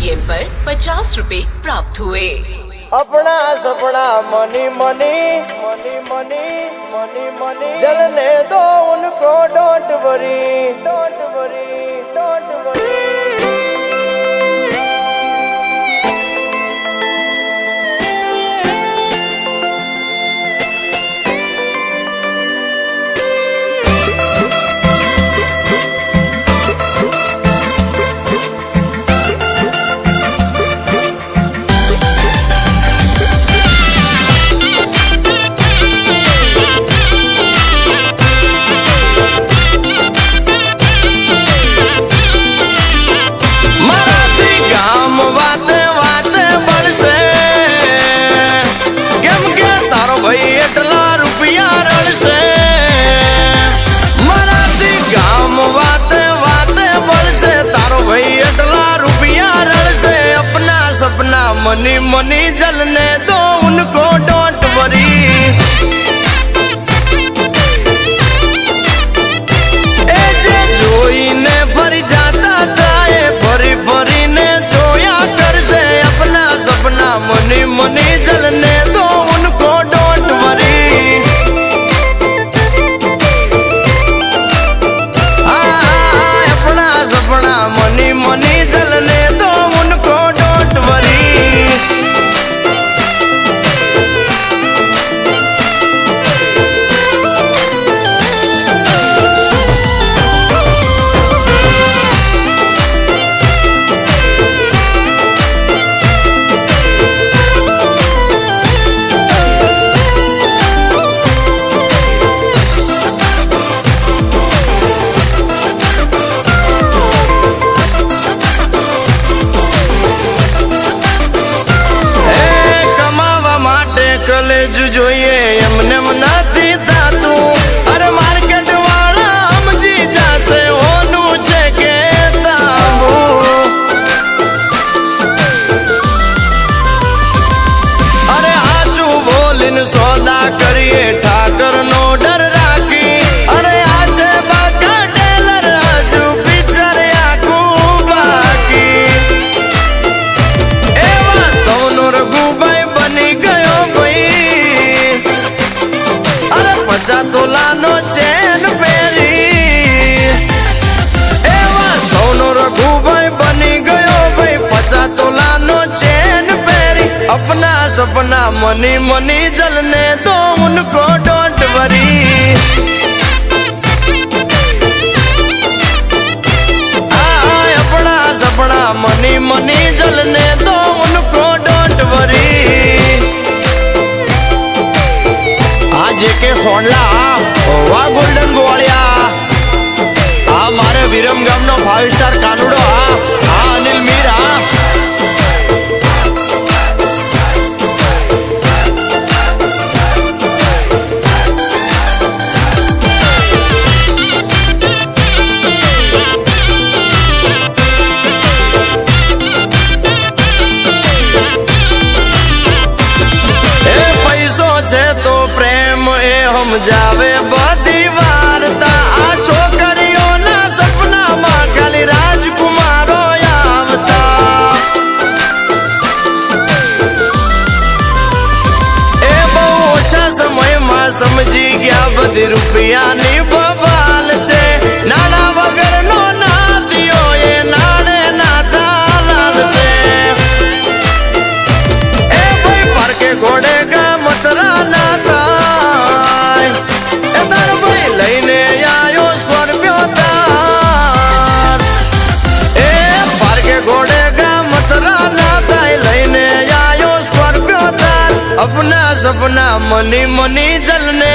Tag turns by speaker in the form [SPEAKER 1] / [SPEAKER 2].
[SPEAKER 1] Paytm पर 50 रुपए प्राप्त हुए।
[SPEAKER 2] अपना सपना money money money money money money जलने दो उनको, don't worry don't worry don't worry. Money money जलने दो उनको, डोंट वरी। ऐसे जोई ने भरी जाता था, भरी भरी ने जोया कर से अपना सपना मनी मनी जलने दो उनको, डोंट वरी। अपना सपना मनी मनी जलने दो उनको, डोंट वरी। જોઈએ એમને નથી થાતું, અરે માર્કેટ વાળા સમજી જશે ઓનું છે કે તાંબુ। અરે આચું બોલીને સોદા કરીએ ઠાકર નો ડર રાખી, અરે આ છે બાકા ટેલર હજુ પિક્ચર આખું બાકી। એ વાસ્તવનો રઘુભાઈ બની ગયો ભાઈ, 50 તોલાનો ચેન પહેરી। એવા સૌનો રઘુભાઈ બની ગયો ભાઈ, 50 તોલાનો ચેન પહેરી। अपना सपना मनी मनी जलने दो उनको, डोंट वरी। अपना सपना मनी मनी जलने दो उनको, डोंट वरी। आज के सोनला वा गोल्डन गोवालिया आ मारे विरम गाम नो 5 स्टार कानुडो आ अनिल मीर आ। हम जावे बदी वार्ता, आ छोकरियों ना सपना मां खाली राजकुमारो आवता। ए बहु ओछा समय में समझी गया बदी रुपया नी बवाल छे, नाना वगर नो ना दियो ये नाने ना दालाल छे। ए भाई पर के घोड़े का मतरा ना था, लईने आयो स्कॉर्पियो तार। ए पार के घोड़े का मतरा ना था, लईने आयो स्कॉर्पियो तार। अपना सपना मनी मनी जलने